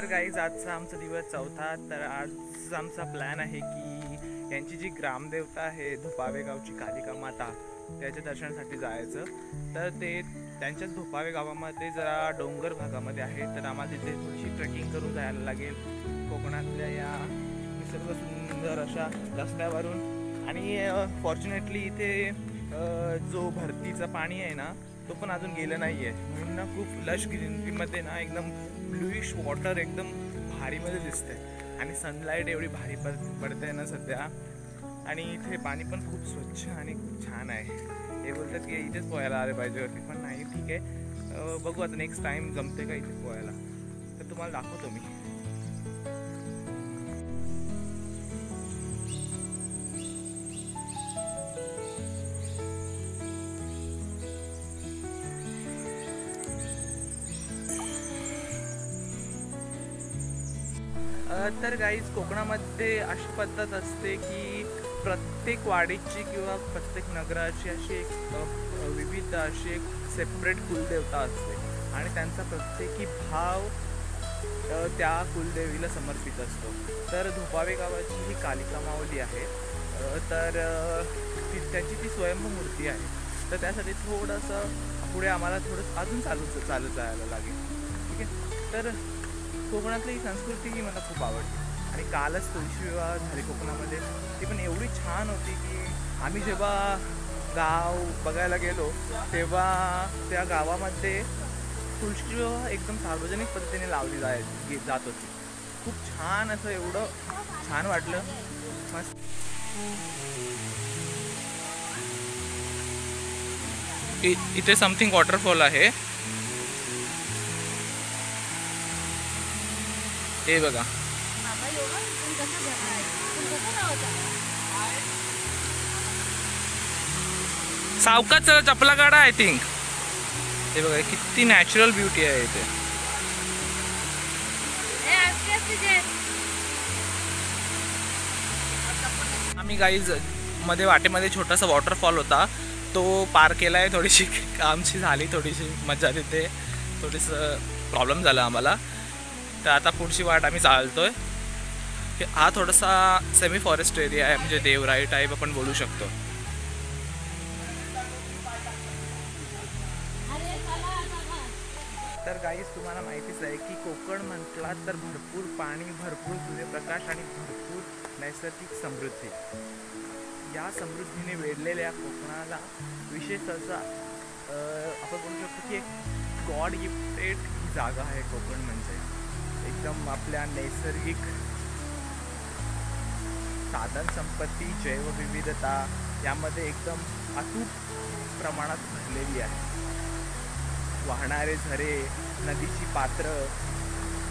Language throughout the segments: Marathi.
तर गाईज आजचा आमचा दिवस चौथा. तर आज आमचा प्लॅन आहे की यांची जी ग्रामदेवता आहे धुपावे गावची कालिका माता, त्याच्या दर्शनासाठी जायचं. तर ते त्यांच्याच धुपावे गावामध्ये जरा डोंगर भागामध्ये आहे, तर आम्हाला तिथे थोडीशी ट्रेकिंग करून जायला लागेल कोकणातल्या या निसर्ग सुंदर अशा रस्त्यावरून. आणि फॉर्च्युनेटली इथे जो भरतीचं पाणी आहे ना तो पण अजून गेलं नाही आहे, म्हणून ना खूप लश ग्रीनरीमध्ये ना एकदम ब्लूइश वॉटर एकदम भारीमध्ये दिसतंय. आणि सनलाईट एवढी भारी पडते ना सध्या, आणि इथे पाणी पण खूप स्वच्छ आणि खूप छान आहे. हे बोलतात की इथेच पोहायला आले पाहिजे होते, पण नाही, ठीक आहे, बघू आता नेक्स्ट टाईम जमते का इथे पोहायला, तर तुम्हाला दाखवतो मी. तर गाईज कोकणामध्ये अशी पद्धत असते की प्रत्येक वाडीची किंवा प्रत्येक नगराची अशी एक विविध अशी एक सेपरेट कुलदेवता असते, आणि त्यांचा प्रत्येकी भाव त्या कुलदेवीला समर्पित असतो. तर धुपावे गावाची ही कालिका माऊली आहे, तर त्याची ती स्वयंभू मूर्ती आहे. तर त्यासाठी थोडंसं पुढे आम्हाला थोडं अजून चालत जायला लागेल, ठीक आहे. तर कोकणातली ही संस्कृती ही मला खूप आवडते. आणि कालच तुळशी विवाह झाली कोकणामध्ये, ती पण एवढी छान होती की आम्ही जेव्हा गाव बघायला गेलो तेव्हा त्या गावामध्ये तुळशी विवाह एकदम सार्वजनिक पद्धतीने लावली जात होती. खूप छान असं, एवढं छान वाटलं, मस्त. इथे समथिंग वॉटरफॉल आहे, हे बघा. सावकाच चपला काढा, आय थिंक. हे बघा किती नॅचरल ब्युटी आहे इथे. आम्ही गाईज मध्ये वाटेमध्ये छोटासा वॉटरफॉल होता, तो पार केला आहे. थोडीशी आमची झाली थोडीशी मजा, तिथे थोडीसं प्रॉब्लेम झाला आम्हाला. तर आता पुढची वाट आम्ही चालतोय. हा थोडासा सेमी फॉरेस्ट एरिया आहे, म्हणजे देवराई टाईप आपण बोलू शकतो. तर गाईज तुम्हाला माहितीच आहे की कोकण म्हटलात तर भरपूर पाणी, भरपूर सूर्यप्रकाश आणि भरपूर नैसर्गिक समृद्धी. या समृद्धीने वेढलेल्या कोकणाला विशेष असा आपण बोलू शकतो की एक गॉड गिफ्टेड जागा आहे कोकण. म्हणजे एकदम आपल्या नैसर्गिक साधन संपत्ती, जैवविविधता यामध्ये एकदम अतूट प्रमाणात भरलेली आहे. वाहणारे झरे, नदीची पात्र,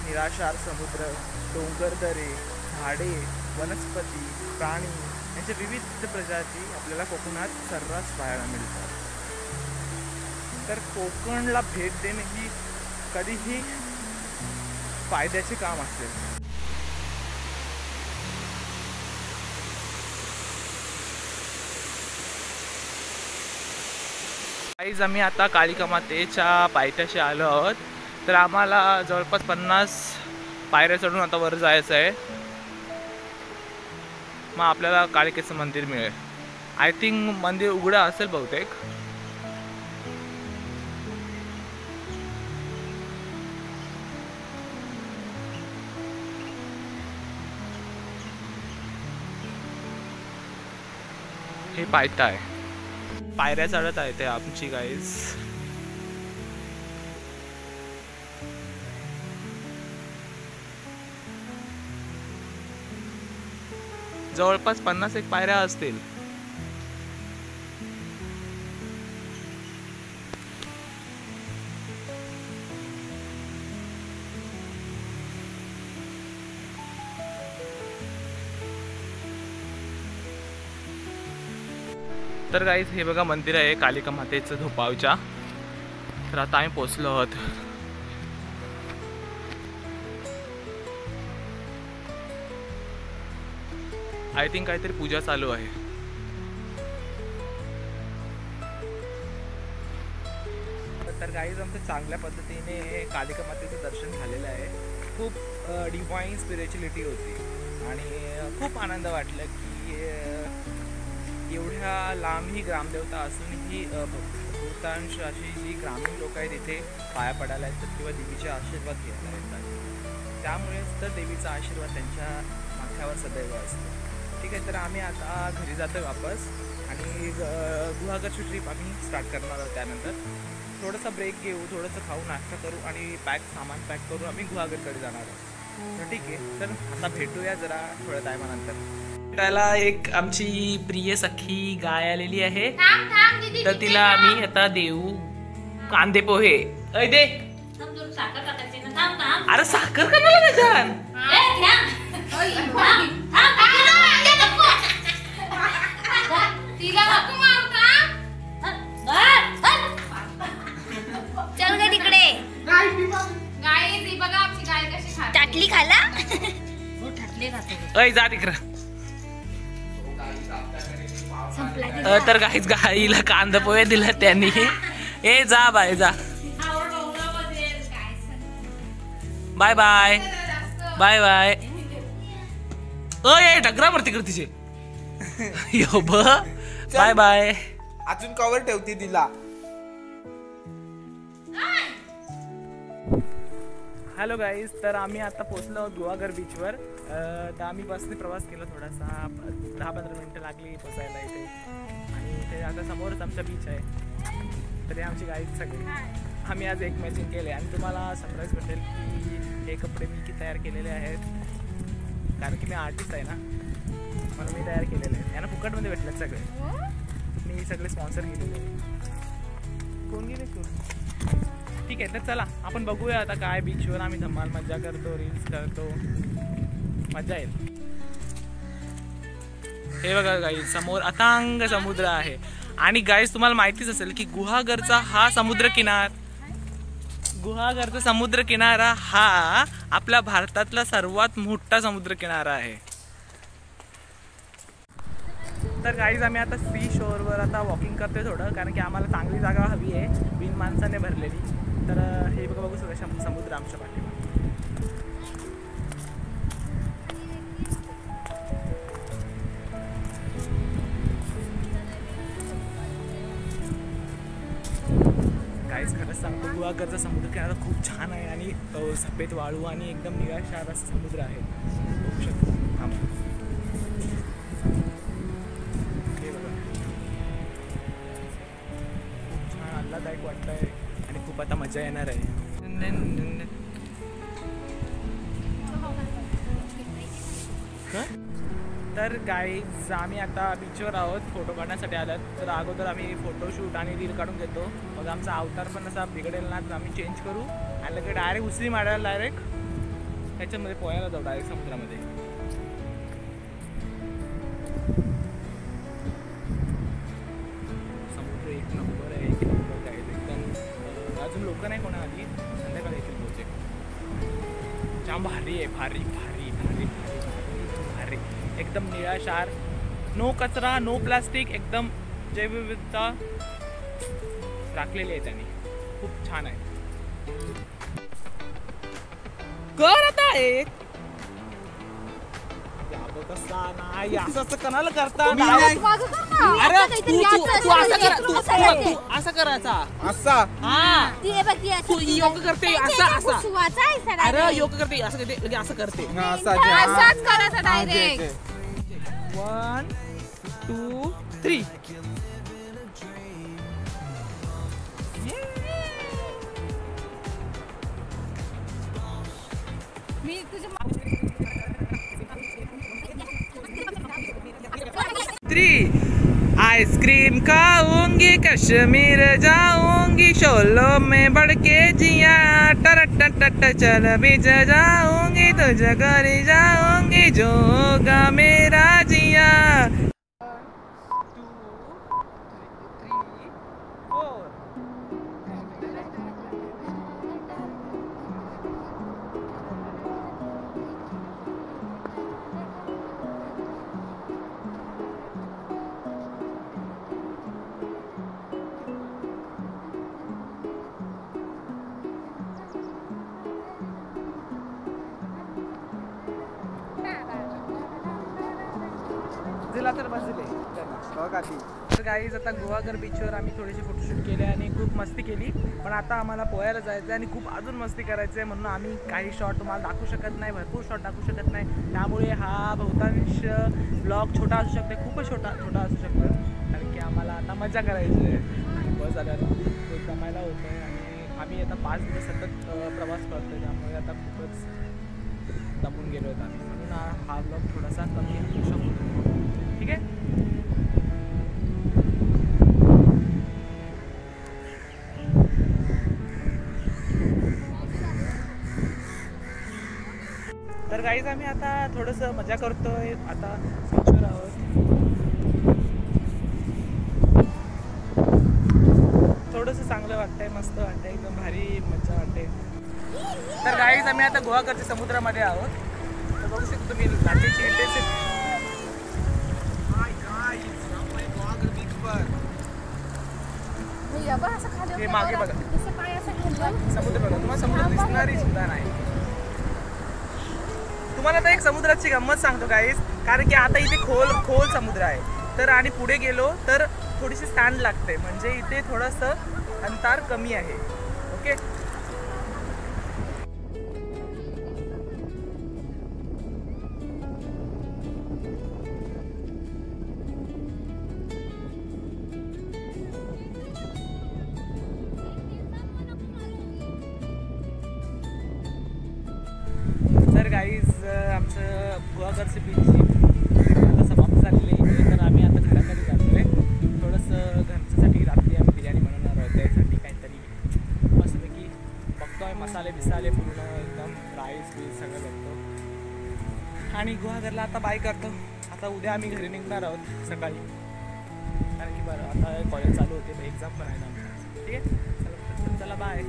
निराशार समुद्र, डोंगरदरे, झाडे, वनस्पती, प्राणी यांच्या विविध प्रजाती आपल्याला कोकणात सर्रास पाहायला मिळतात. तर कोकणला भेट देणे ही कधीही फायद्याचे काम असेल. गाईज आम्ही आता कालिका मातेच्या पायथ्याशी आलो आहोत. तर आम्हाला जवळपास 50 पायऱ्या चढून आता वर जायचं आहे. मग आपल्याला कालिकेचं मंदिर मिळेल. आय थिंक मंदिर उघडं असेल बहुतेक. हे पायथा आहे, पायऱ्या चढत आहे ते आमची गाईज. जवळपास 50 पायऱ्या असतील. तर गाईज हे बघा मंदिर आहे कालिका मातेचं धुपावच्या. तर आता आम्ही पोचलो आहोत. आय थिंक काहीतरी पूजा चालू आहे. तर गाईज आमचं चांगल्या पद्धतीने कालिका मातेचं दर्शन झालेलं आहे. खूप डिवाईन स्पिरिच्युअलिटी होती आणि खूप आनंद वाटला की एवढ्या लांब ही ग्रामदेवता असूनही बहुतांश अशी जी ग्रामीण लोक आहेत तिथे पाया पडायला येतात किंवा देवीचे आशीर्वाद घ्यायला येतात. त्यामुळेच तर देवीचा आशीर्वाद त्यांच्या माथ्यावर सदैव असतो. ठीक आहे, तर आम्ही आता घरी जातो वापस आणि गुहागरची ट्रिप आम्ही स्टार्ट करणार आहोत. त्यानंतर थोडासा ब्रेक घेऊ, थोडंसं खाऊ, नाश्ता करू आणि सामान पॅक करू आम्ही गुहागरकडे जाणार आहोत. तर ठीक आहे, तर आता भेटूया जरा थोड्या टायमानंतर. त्याला एक आमची प्रिय सखी गाय आलेली आहे, तर तिला आम्ही आता देऊ कांदे पोहे. अय दे, अरे साखर का मला त्याच्यात चल ग तिकडे टाटली खाला. अय जा तिकडं. तर काहीच गाईला कांदा पोहे दिला त्यांनी. ए जा बाय जा, बाय बाय बाय बाय. अय ढगरावर तिकडे तिचे यो ब बाय बाय. अजून कवर ठेवते तिला. हॅलो गाईज, तर आम्ही आता पोचलो आहोत गुहागर बीचवर. तर आम्ही बसने प्रवास केला, थोडासा 10-15 मिनटं लागली पोचायला इथे. आणि इथे आता समोरच आमचा बीच आहे. तर हे आमची गाईड सगळे. आम्ही आज एक मॅचिंग केले आणि तुम्हाला सरप्राईज भेटेल की हे कपडे मी की तयार केलेले आहेत, कारण की मी आर्टिस्ट आहे ना, म्हणून मी तयार केलेले आहेत. यांना फुकटमध्ये भेटलेत सगळे, मी सगळे स्पॉन्सर केलेले आहेत. कोण गेले कोण. ठीक आहे, तर चला आपण बघूया आता काय बीचवर आम्ही धमाल मजा करतो, रील्स करतो, मजा येईल. हे बघा गाईज, समोर अथांग समुद्र आहे. आणि गाईज तुम्हाला माहितीच असेल की गुहागरचा समुद्र किनारा हा आपल्या भारतातला सर्वात मोठा समुद्र किनारा आहे. तर गाईज आम्ही आता सी शोअरवर आता वॉकिंग करतोय थोडं, कारण की आम्हाला चांगली जागा हवी आहे, बिन माणसाने भरलेली. तर हे बघू सगळं समुद्र आमच्या पाठीवर. काहीच खरंच सांगतो, गुहागरचा समुद्र किनारा खूप छान आहे आणि सफेद वाळू आणि एकदम निराशार असा समुद्र आहे. बघू शकतो. हे बघा, खूप छान आल्हाददायक वाटत आहे आणि खूप आता मजा येणार आहे. तर गाईज आम्ही आता बीचवर आहोत, फोटो काढण्यासाठी आलात. तर अगोदर आम्ही फोटोशूट आणि रील काढून घेतो, मग आमचा अवतार पण असा बिघडेल ना, तर आम्ही चेंज करू आणि लगेच डायरेक्ट उसळी मारायला डायरेक्ट त्याच्यामध्ये पोहायला जाऊ, डायरेक्ट समुद्रामध्ये. समुद्र एक नंबर आहे, एक नंबर गाईज एकदम. अजून लोक नाही कोणा आली, संध्याकाळी येतील बहुतेक. जाम भारी आहे, भारी भारी भारी भारी भारी, एकदम निळाशार, नो कचरा, नो प्लास्टिक, एकदम जैवविविधता राखलेली आहे त्यांनी. खूप छान आहे. कर आता एक असं कणाला करता. अरे तू असं करायचा, असा तू योग करते असा असा. अरे योग करते असं करते, असं करते, असाच करायचा डायरेक्ट. 1 2 3. मी तुझ्या 3. आइसक्रीम खाऊंगी, कश्मीर जाऊंगी, शोलो में बढ़ के जिया, टर टर चल बीच जाऊंगी, तुझे घरी जाऊंगी, जो होगा मेरा जिया. 1 2 3 4. बसला तर बसले बघा ती. तर गाईज आता गुहागर बीचवर आम्ही थोडेसे फोटोशूट केले आणि खूप मस्ती केली. पण आता आम्हाला पोहायला जायचं आहे आणि खूप अजून मस्ती करायचं आहे, म्हणून आम्ही काही शॉट तुम्हाला दाखवू शकत नाही, भरपूर शॉट दाखवू शकत नाही. त्यामुळे हा बहुतांश ब्लॉग छोटा असू शकतो, खूपच छोटा असू शकतो, कारण की आम्हाला आता मजा करायची आहे. बस झाल्यावर खूप दमायला होतं आहे आणि आम्ही आता 5 दिवस सतत प्रवास करतो, त्यामुळे आता खूपच दमून गेलो होतो आम्ही, म्हणून हा ब्लॉग थोडासा कमी होऊ शकतो. ठीक आहे. तर गाईज आम्ही आता थोडंसं मजा करतोय, आता बीचवर आहोत. थोडंसं चांगलं वाटतंय, मस्त वाटतंय, एकदम भारी मजा वाटते. तर गाईज आम्ही आता गुहागरच्या समुद्रामध्ये आहोत. तर बघू शकतो तुम्ही लाटेची इंटेन्सिटी. हे मागे बघा, समुद्र बघा, तुम्हाला समुद्र दिसणारी सुद्धा नाही. तुम्हाला आता एक समुद्राची गंमत सांगतो गाईज, कारण की आता इथे खोल समुद्र आहे, तर आणि पुढे गेलो तर थोडीशी सँड लागते, म्हणजे इथे थोडंसं अंतर कमी आहे. ओके. तर गाईज आमचं गुहागरची बीचची आता समाप्त झालेली आहे. तर आम्ही आता घराकडे जातो आहे. थोडंसं घरच्यासाठी रात्री आम्ही बिर्याणी बनवणार आहोत, त्यासाठी काहीतरी मस्तपैकी बघतो आहे, मसाले बिसाले पूर्ण एकदम राईस बीस सगळं बघतो आणि गुहागरला आता बाय करतो. आता उद्या आम्ही घरी निघणार आहोत सकाळी, कारण की बरं आता कॉलेज चालू होते, एक्झाम पण आहे ना. ठीक आहे, चला बाय.